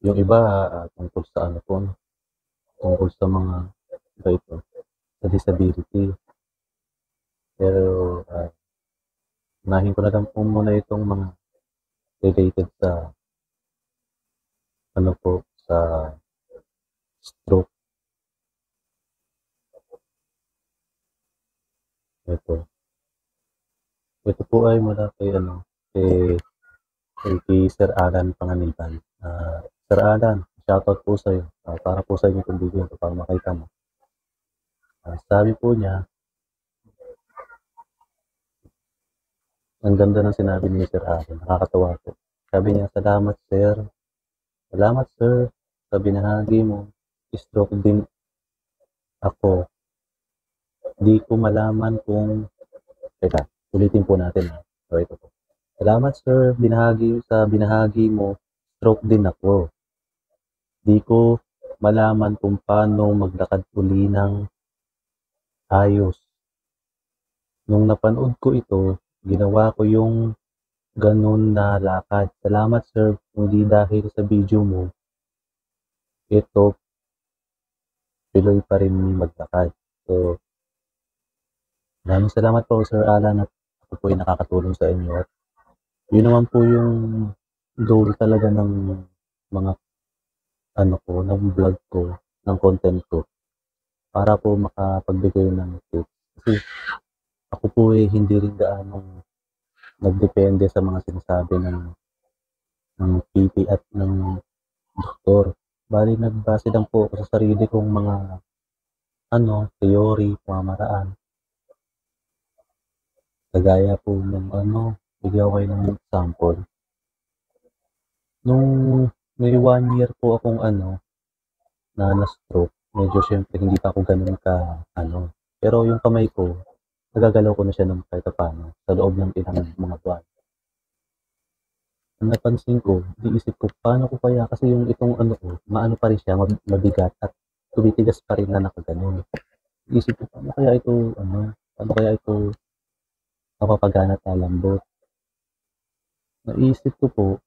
Yung iba, tungkol sa ano po, tungkol sa mga iba ito, sa disability. Pero, unahin ko na lang po muna itong mga related sa ano po, sa stroke. Ito. Ito po ay mula kay ano, kay Sir Alan Panganiban. Sir Alan, shoutout po sa'yo. Para po sa inyo itong video ito para makita mo. Sabi po niya, ang ganda ng sinabi ni Sir Alan, nakakatawa po. Sabi niya, salamat sir. Salamat sir sa binahagi mo. Stroke din ako. Di ko malaman kung... Teka, ulitin po natin. So, ito po. Salamat sir, binahagi mo. Stroke din ako. Di ko malaman kung paano maglakad uli ng ayos. Nung napanood ko ito, ginawa ko yung ganun na lakad. Salamat sir, hindi dahil sa video mo, ito, tuloy pa rin maglakad. So, maraming salamat po Sir Alan at ako po ay nakakatulong sa inyo. At yun naman po yung goal talaga ng mga ano ko, ng vlog ko, ng content ko. Para po makapagbigay ng tips. Kasi ako po ay hindi rin gaanong nagdepende sa mga sinasabi ng PT at ng doktor. Bali nagbase lang po ako sa sarili kong mga theory, pamamaraan. Kagaya po ng bigyan ko kayo ng example. Nung may 1 year po akong na-stroke, medyo syempre hindi pa ako ganun pero yung kamay ko, nagagalaw ko na siya ng kahit paano sa loob ng ilang mga buwan. Ang napansin ko, iisip ko, paano ko kaya, kasi yung itong maano pa rin siya, mabigat at tumitigas pa rin na nakaganon. Iisip ko, paano kaya ito mapapagana at lalambot. Naisip ko po,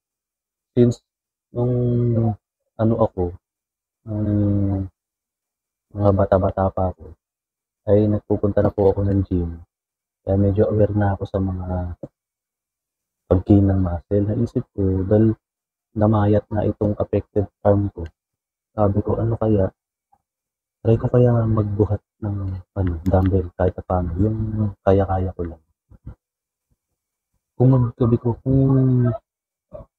since nung mga bata-bata pa ako, ay nagpupunta na po ako ng gym. Kaya medyo aware na ako sa mga pag-gain ng muscle. Naisip ko, dahil namayat na itong affected arm ko, sabi ko, try ko kaya magbuhat ng dumbbell kahit paano, yung kaya-kaya ko lang. Sabi ko,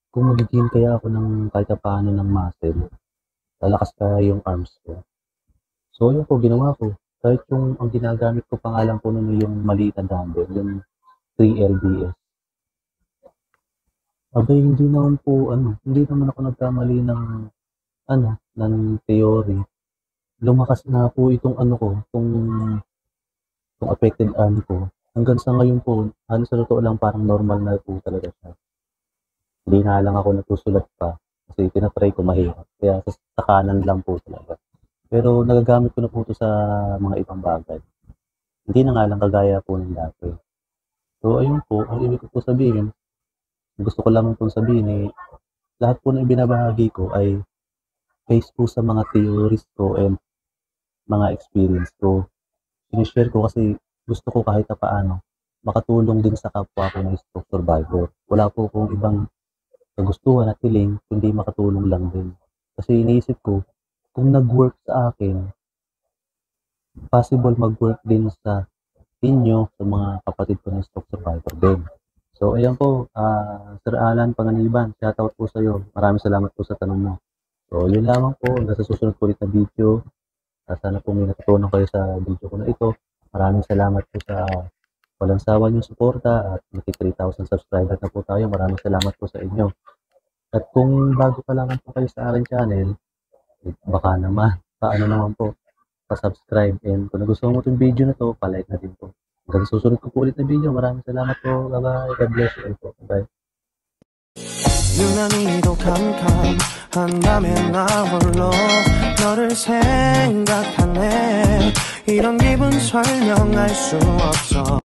kung mag-gain kaya ako ng kahit paano ng muscle, lalakas kaya yung arms ko. So, yun po, ginawa ko. Kahit yung ang ginagamit ko pa nga lang po nun yung maliit na dumbbell, yung 3 lbs. Abay, hindi naman ako nagkamali ng theory. Lumakas na po itong itong affected arm ko. Hanggang sa ngayon po, sa totoo lang parang normal na po talaga siya. Hindi na lang ako nagsusulat pa kasi tinatry ko mahirap. Kaya sa kanan lang po talaga. Pero nagagamit ko na po ito sa mga ibang bagay. Hindi na nga lang kagaya po ng dati. So ayun po, ang ibig ko po sabihin, gusto ko lang po sabihin lahat po ng binabahagi ko ay based po sa mga theories ko and mga experience ko. Sinishare ko kasi gusto ko kahit paano makatulong din sa kapwa ko na stroke survivor. Wala po akong ibang kagustuhan at hiling, kundi makatulong lang din. Kasi iniisip ko, kung nag-work sa akin, possible mag-work din sa inyo, sa mga kapatid ko na stroke survivor din. So, ayan po, Sir Alan Panganiban, shoutout po sa iyo. Maraming salamat po sa tanong mo. So, yun lamang po, hanggang sa susunod po ulit na video. Sana po may natutunan kayo sa video ko na ito. Maraming salamat po sa walang sawa niyong suporta at 3,000 subscribers na po tayo. Maraming salamat po sa inyo. At kung bago pa lang po kayo sa aking channel, baka naman, paano naman po, pa-subscribe. And kung nagustuhan mo itong video na to, pa-like na din po. Hanggang susunod ko po ulit na video. Maraming salamat po. Bye-bye. God bless you all po. Bye. 유난히도 캄캄한다면 나 홀로 너를 생각하네 이런 기분 설명할 수 없어